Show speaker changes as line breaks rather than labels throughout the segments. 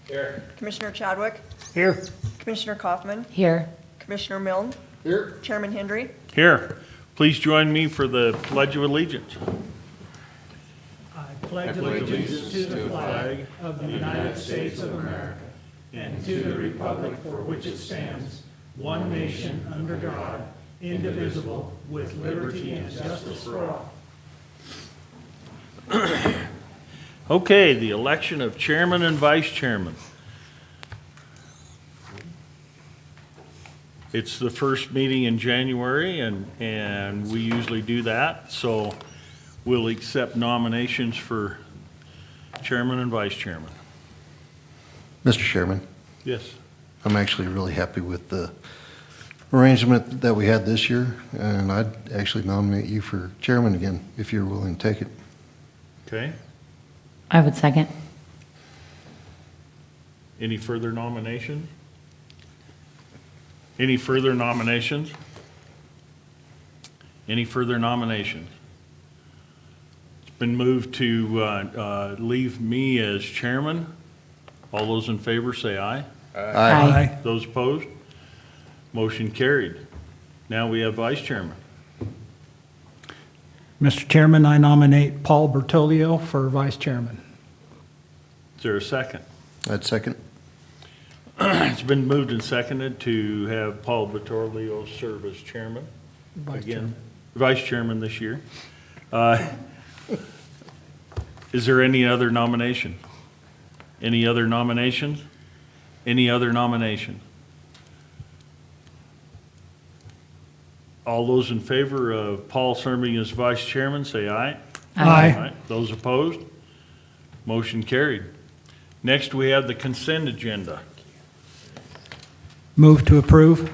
Here.
Commissioner Chadwick,
Here.
Commissioner Kaufman,
Here.
Commissioner Milne,
Here.
Chairman Hendry.
Here, please join me for the Pledge of Allegiance.
I pledge allegiance to the flag of the United States of America and to the republic for which it stands, one nation under God, indivisible, with liberty and justice for all.
Okay, the election of chairman and vice chairman. It's the first meeting in January, and we usually do that, so we'll accept nominations for chairman and vice chairman.
Mr. Chairman,
Yes.
I'm actually really happy with the arrangement that we had this year, and I'd actually nominate you for chairman again, if you're willing to take it.
Okay.
I would second.
Any further nominations? Any further nominations? Any further nominations? It's been moved to leave me as chairman. All those in favor say aye.
Aye.
Those opposed? Motion carried. Now we have vice chairman.
Mr. Chairman, I nominate Paul Bertolio for vice chairman.
Is there a second?
I'd second.
It's been moved and seconded to have Paul Vittorio serve as chairman.
Vice
Again,
chairman.
vice chairman this year. Is there any other nomination? Any other nominations? Any other nomination? All those in favor of Paul serving as vice chairman, say aye.
Aye.
Those opposed? Motion carried. Next, we have the consent agenda.
Move to approve.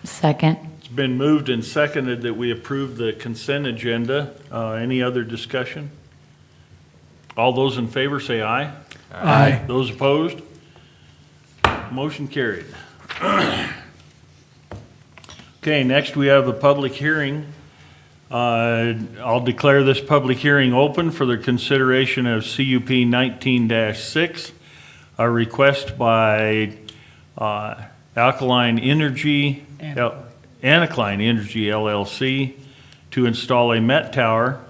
Second.
It's been moved and seconded that we approve the consent agenda. Any other discussion? All those in favor say aye.
Aye.
Those opposed? Motion carried. Okay, next we have a public hearing. I'll declare this public hearing open for the consideration of CUP 19-6, a request by Anacline Energy LLC to install a Met Tower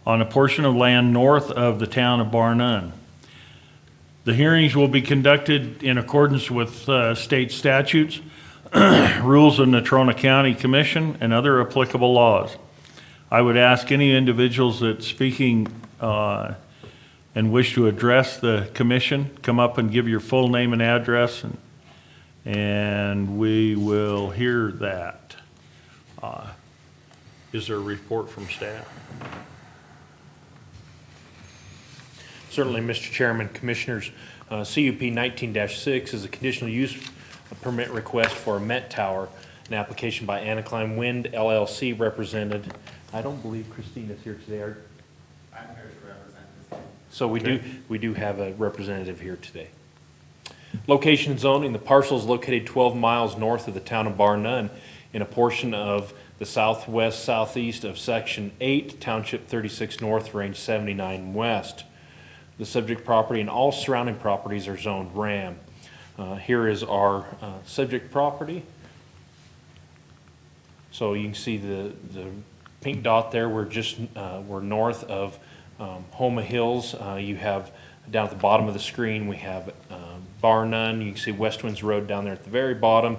on a portion of land north of the town of Bar None. The hearings will be conducted in accordance with state statutes, rules of Natrona County Commission, and other applicable laws. I would ask any individuals that speaking and wish to address the commission, come up and give your full name and address, and we will hear that. Is there a report from staff?
Certainly, Mr. Chairman, Commissioners, CUP 19-6 is a conditional use permit request for a Met Tower, an application by Anacline Wind LLC represented. I don't believe Christine is here today.
I'm here to represent this.
So we do have a representative here today. Location and zoning, the parcel is located 12 miles north of the town of Bar None in a portion of the southwest-southeast of Section 8, Township 36 North, Range 79 West. The subject property and all surrounding properties are zoned RAM. Here is our subject property. So you can see the pink dot there. We're north of Homa Hills. You have down at the bottom of the screen we have Bar None. You can see West Winds Road down there at the very bottom.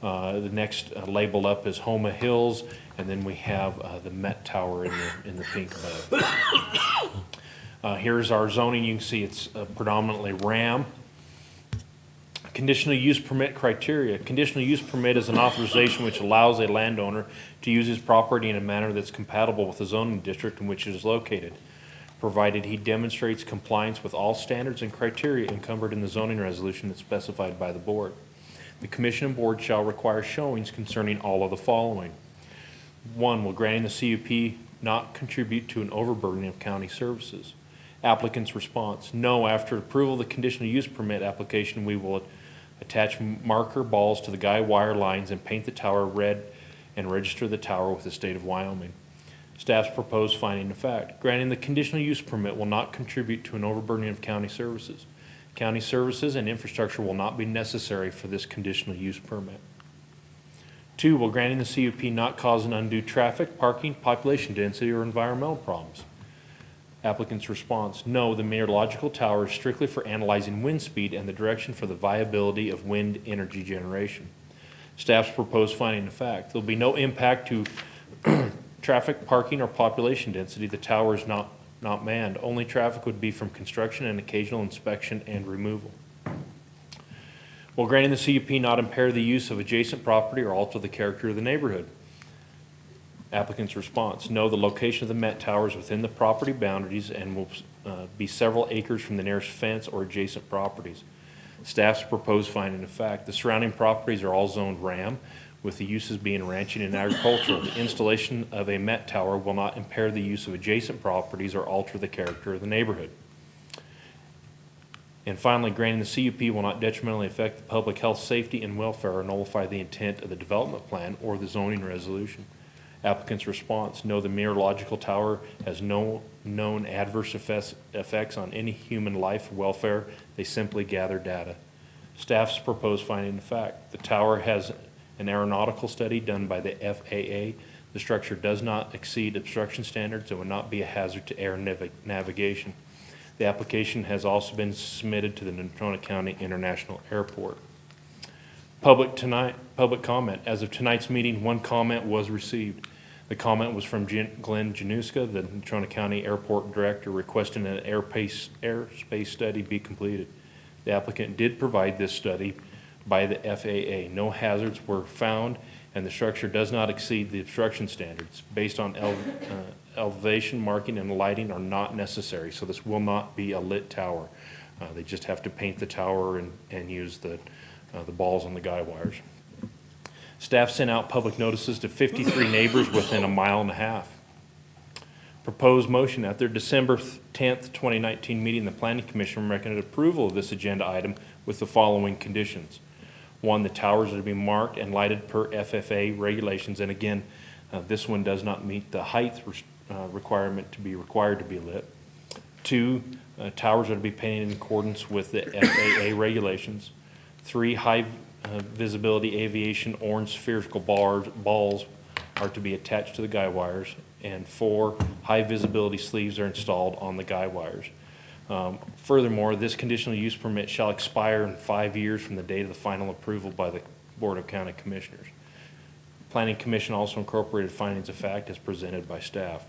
The next label up is Homa Hills, and then we have the Met Tower in the pink above. Here's our zoning. You can see it's predominantly RAM. Conditional use permit criteria. Conditional use permit is an authorization which allows a landowner to use his property in a manner that's compatible with the zoning district in which it is located, provided he demonstrates compliance with all standards and criteria encumbered in the zoning resolution that's specified by the board. The commission and board shall require showings concerning all of the following. 1, will granting the CUP not contribute to an overburdening of county services? Applicant's response: no. After approval of the conditional use permit application, we will attach marker balls to the guy wire lines and paint the tower red and register the tower with the state of Wyoming. Staff's proposed finding of fact: granting the conditional use permit will not contribute to an overburdening of county services. County services and infrastructure will not be necessary for this conditional use permit. 2, will granting the CUP not cause an undue traffic, parking, population density, or environmental problems? Applicant's response, no, the meteorological tower is strictly for analyzing wind speed and the direction for the viability of wind energy generation. Staff's proposed finding of fact, there'll be no impact to traffic, parking, or population density. The tower is not manned. Only traffic would be from construction and occasional inspection and removal. Will granting the CUP not impair the use of adjacent property or alter the character of the neighborhood? Applicant's response, no, the location of the Met Tower is within the property boundaries and will be several acres from the nearest fence or adjacent properties. Staff's proposed finding of fact, the surrounding properties are all zoned RAM, with the uses being ranching and agricultural. The installation of a Met Tower will not impair the use of adjacent properties or alter the character of the neighborhood. And finally, granting the CUP will not detrimentally affect the public health, safety, and welfare or nullify the intent of the development plan or the zoning resolution. Applicant's response, no, the meteorological tower has no known adverse effects on any human life or welfare. They simply gather data. Staff's proposed finding of fact, the tower has an aeronautical study done by the FAA. The structure does not exceed obstruction standards and would not be a hazard to air navigation. The application has also been submitted to the Natrona County International Airport. Public comment. As of tonight's meeting, 1 comment was received. The comment was from Glenn Januska, the Natrona County Airport Director, requesting an airspace study be completed. The applicant did provide this study by the FAA. No hazards were found, and the structure does not exceed the obstruction standards. Based on elevation, marking, and lighting are not necessary, so this will not be a lit tower. They just have to paint the tower and use the balls on the guy wires. Staff sent out public notices to 53 neighbors within a mile and a half. Proposed motion at their December 10th, 2019 meeting, the Planning Commission recommended approval of this agenda item with the following conditions. 1, the towers are to be marked and lighted per FFA regulations, and again, this one does not meet the height requirement to be required to be lit. 2, towers are to be painted in accordance with the FAA regulations. 3, high visibility aviation orange spherical balls are to be attached to the guy wires. And 4, high visibility sleeves are installed on the guy wires. Furthermore, this conditional use permit shall expire in 5 years from the date of the final approval by the Board of County Commissioners. Planning Commission also incorporated findings of fact as presented by staff.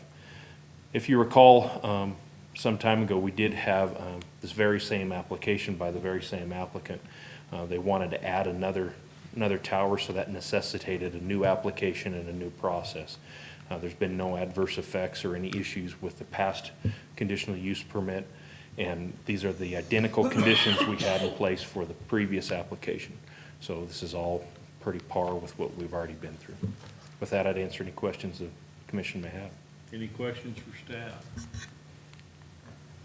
If you recall, some time ago, we did have this very same application by the very same applicant. They wanted to add another tower, so that necessitated a new application and a new process. There's been no adverse effects or any issues with the past conditional use permit, and these are the identical conditions we had in place for the previous application. So this is all pretty par with what we've already been through. With that, I'd answer any questions the commission may have.
Any questions for staff?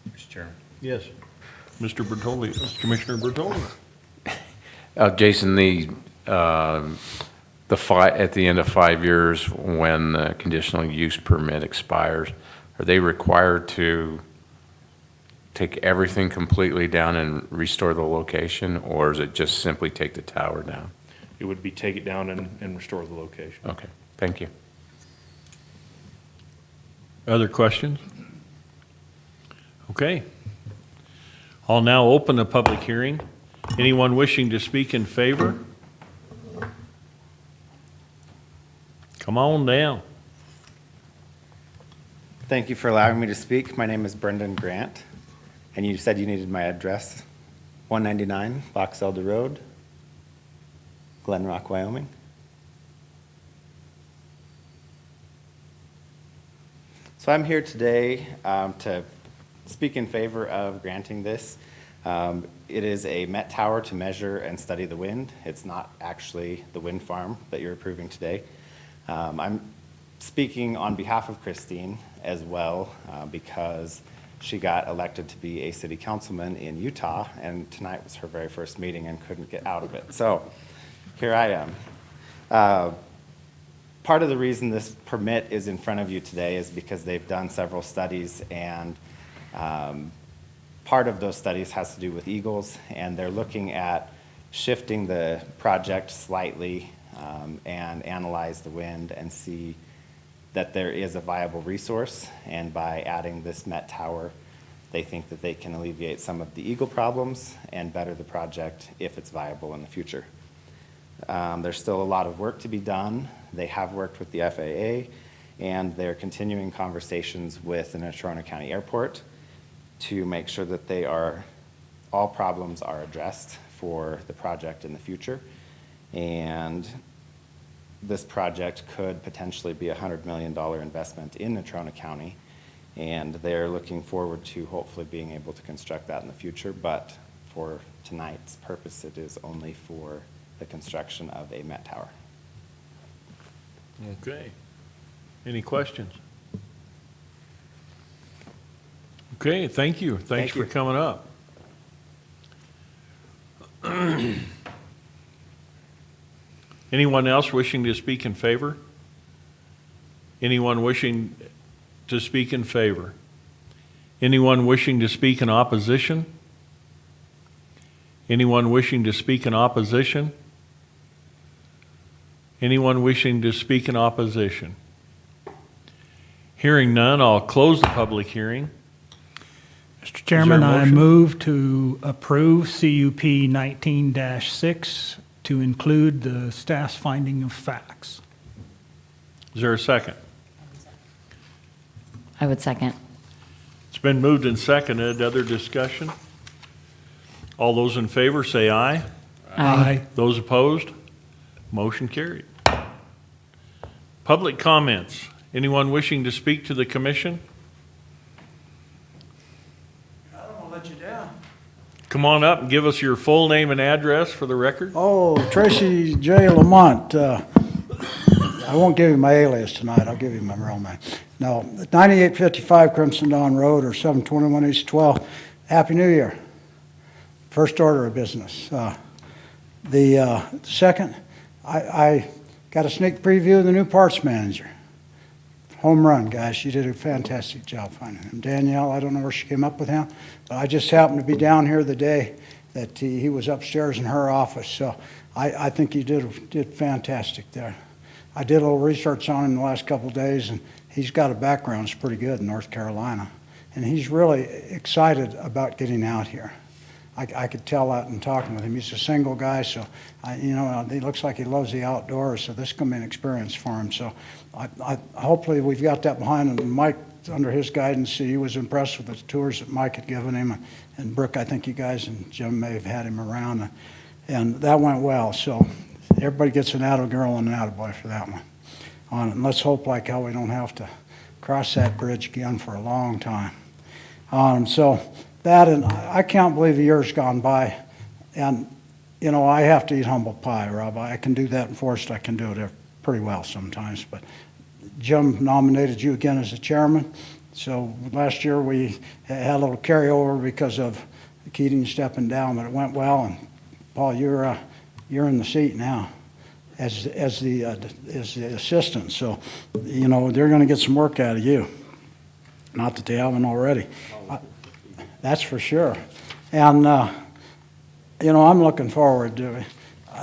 Mr. Chairman.
Yes. Mr. Bertoli, Commissioner Bertoli.
Jason, at the end of 5 years, when the conditional use permit expires, are they required to take everything completely down and restore the location, or is it just simply take the tower down?
It would be take it down and restore the location.
Okay, thank you.
Other questions? Okay. I'll now open the public hearing. Anyone wishing to speak in favor? Come on down.
Thank you for allowing me to speak. My name is Brendan Grant, and you said you needed my address. 199 Box Elder Road, Glen Rock, Wyoming. So I'm here today to speak in favor of granting this. It is a Met Tower to measure and study the wind. It's not actually the wind farm that you're approving today. I'm speaking on behalf of Christine as well because she got elected to be a city councilman in Utah, and tonight was her very first meeting and couldn't get out of it. So here I am. Part of the reason this permit is in front of you today is because they've done several studies and part of those studies has to do with eagles, and they're looking at shifting the project slightly and analyze the wind and see that there is a viable resource. And by adding this Met Tower, they think that they can alleviate some of the eagle problems and better the project if it's viable in the future. There's still a lot of work to be done. They have worked with the FAA, and they're continuing conversations with the Natrona County Airport to make sure that all problems are addressed for the project in the future. And this project could potentially be a $100 million investment in Natrona County, and they're looking forward to hopefully being able to construct that in the future. But for tonight's purpose, it is only for the construction of a Met Tower.
Okay. Any questions? Okay, thank you. Thanks
Thank you.
for coming up. Anyone else wishing to speak in favor? Anyone wishing to speak in favor? Anyone wishing to speak in opposition? Anyone wishing to speak in opposition? Anyone wishing to speak in opposition? Hearing none, I'll close the public hearing.
Mr. Chairman, I
motion?
move to approve CUP 19-6 to include the staff's finding of facts.
Is there a second?
I would second.
It's been moved and seconded. Other discussion? All those in favor say aye. Those opposed? Motion carried. Public comments. Anyone wishing to speak to the commission?
I don't want to let you down.
Come on up and give us your full name and address for the record.
Oh, Tracy J. Lamont. I won't give you my alias tonight. I'll give you my real name. No, 9855 Crimson Dawn Road, or 721 East 12. Happy New Year. First order of business. The second, I got a sneak preview of the new parts manager. Home run, guys. She did a fantastic job finding him. Danielle, I don't know where she came up with him, but I just happened to be down here the day that he was upstairs in her office. So I think he did fantastic there. I did a little research on him the last couple of days, and he's got a background that's pretty good in North Carolina. And he's really excited about getting out here. I could tell that in talking with him. He's a single guy, so he looks like he loves the outdoors, so this is going to be an experience for him. So hopefully we've got that behind him. And Mike, under his guidance, he was impressed with the tours that Mike had given him. And Brooke, I think you guys and Jim may have had him around, and that went well. So everybody gets an atta girl and an atta boy for that one. And let's hope like hell we don't have to cross that bridge again for a long time. So that, and I can't believe a year's gone by. And, I have to eat humble pie, Rob. I can do that in Forest. I can do it pretty well sometimes. But Jim nominated you again as the chairman. So last year we had a little carryover because of Keating stepping down, but it went well. And Paul, you're in the seat now as the assistant. So, they're going to get some work out of you. Not that they haven't already. That's for sure. And, I'm looking forward to it.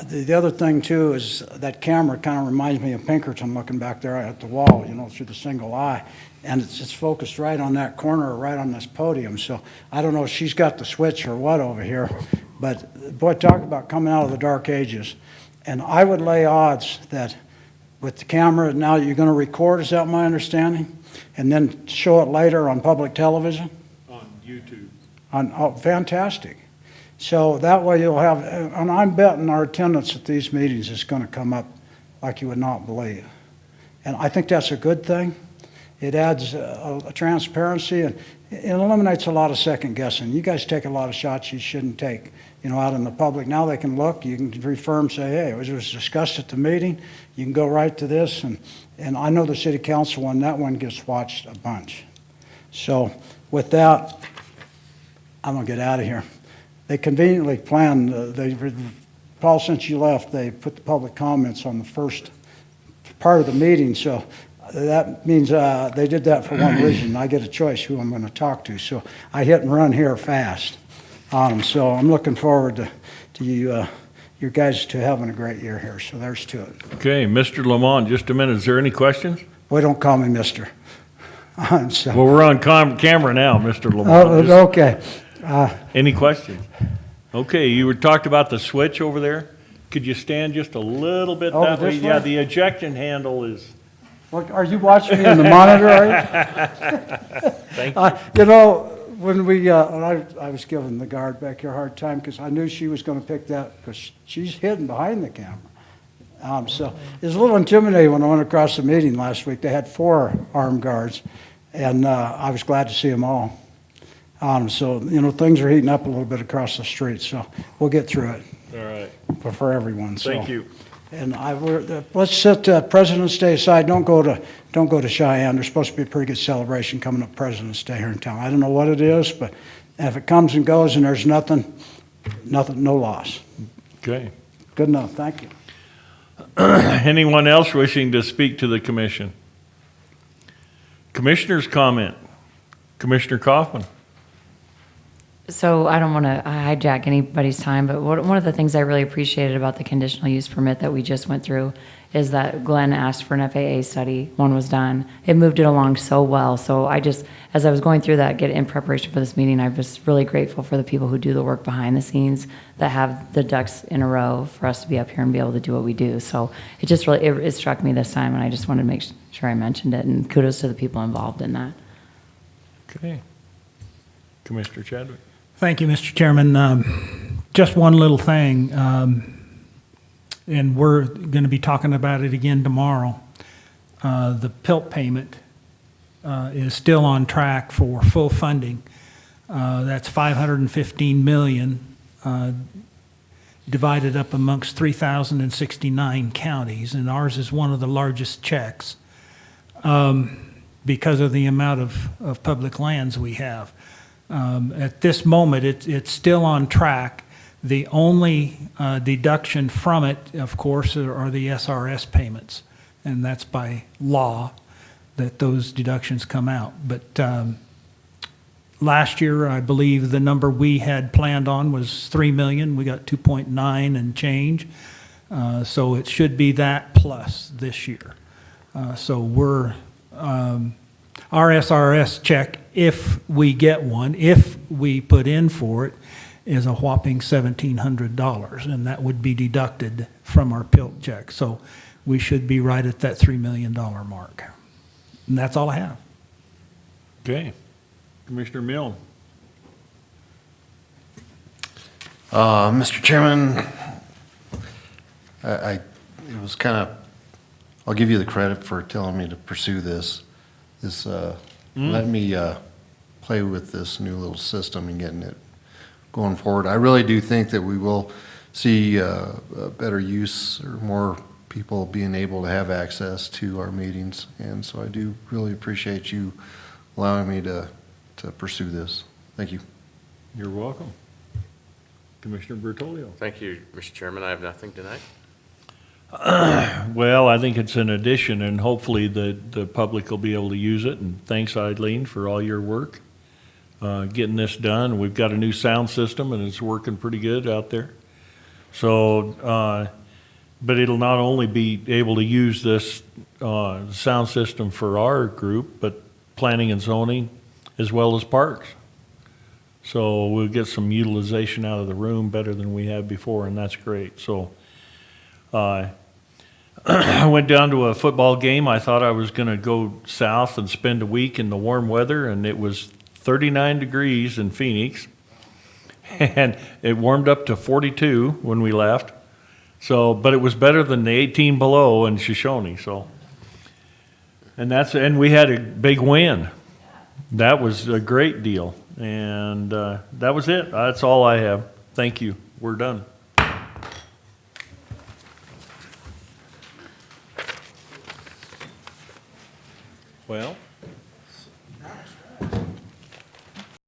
The other thing, too, is that camera kind of reminds me of Pinkerton looking back there at the wall, through the single eye. And it's focused right on that corner, right on this podium. So I don't know if she's got the switch or what over here. But, boy, talk about coming out of the dark ages. And I would lay odds that with the camera, now you're going to record, is that my understanding? And then show it later on public television?
On YouTube.
Oh, fantastic. So that way you'll have, and I'm betting our attendance at these meetings is going to come up like you would not believe. And I think that's a good thing. It adds a transparency, and it eliminates a lot of second guessing. You guys take a lot of shots you shouldn't take, out in the public. Now they can look, you can refer and say, hey, it was discussed at the meeting. You can go right to this. And I know the city council one, that one gets watched a bunch. So with that, I'm going to get out of here. They conveniently planned, Paul, since you left, they put the public comments on the first part of the meeting. So that means they did that for one reason. I get a choice who I'm going to talk to. So I hit and run here fast on them. So I'm looking forward to you guys to having a great year here. So there's to it.
Okay, Mr. Lamont, just a minute. Is there any questions?
Boy, don't call me mister. So,
Well, we're on camera now, Mr. Lamont. Just-
okay.
Any questions? Okay, you were talked about the switch over there. Could you stand just a little bit
Oh,
that way?
this
Yeah,
way?
the ejection handle is,
What, are you watching me in the monitor, are you?
thank you.
You know, when I was giving the guard back here a hard time because I knew she was going to pick that because she's hidden behind the camera. So it was a little intimidating when I went across the meeting last week. They had 4 armed guards, and I was glad to see them all. So, things are heating up a little bit across the street, so we'll get through it
All right,
for everyone. So.
thank you.
And let's set President's Day aside. Don't go to Cheyenne. There's supposed to be a pretty good celebration coming up President's Day here in town. I don't know what it is, but if it comes and goes and there's nothing, no loss.
Okay.
Good enough. Thank you.
Anyone else wishing to speak to the commission? Commissioner's comment. Commissioner Kaufman.
So I don't want to hijack anybody's time, but one of the things I really appreciated about the conditional use permit that we just went through is that Glenn asked for an FAA study. One was done. It moved it along so well. So as I was going through that, in preparation for this meeting, I was really grateful for the people who do the work behind the scenes that have the ducks in a row for us to be up here and be able to do what we do. So it just really, it struck me this time, and I just wanted to make sure I mentioned it, and kudos to the people involved in that.
Okay. Commissioner Chadwick.
Thank you, Mr. Chairman. Just one little thing, and we're going to be talking about it again tomorrow. The PILT payment is still on track for full funding. That's $515 million divided up amongst 3,069 counties, and ours is one of the largest checks because of the amount of public lands we have. At this moment, it's still on track. The only deduction from it, of course, are the SRS payments, and that's by law that those deductions come out. But last year, I believe the number we had planned on was $3 million. We got 2.9 and change, so it should be that plus this year. So we're our SRS check, if we get one, if we put in for it, is a whopping $1,700, and that would be deducted from our PILT check. So we should be right at that $3 million mark. And that's all I have.
Okay. Commissioner Milne.
Mr. Chairman, it was kind of, I'll give you the credit for telling me to pursue this. Let me play with this new little system and getting it going forward. I really do think that we will see a better use or more people being able to have access to our meetings. And so I do really appreciate you allowing me to pursue this. Thank you.
You're welcome. Commissioner Bertolio.
Thank you, Mr. Chairman. I have nothing tonight.
Well, I think it's an addition, and hopefully the public will be able to use it. And thanks, Eileen, for all your work getting this done. We've got a new sound system, and it's working pretty good out there. So, but it'll not only be able to use this sound system for our group, but planning and zoning, as well as parks. So we'll get some utilization out of the room better than we have before, and that's great. So I went down to a football game. I thought I was going to go south and spend a week in the warm weather, and it was 39 degrees in Phoenix, and it warmed up to 42 when we left. So, but it was better than the 18 below in Shoshone. So, and we had a big win. That was a great deal, and that was it. That's all I have. Thank you. We're done. Well.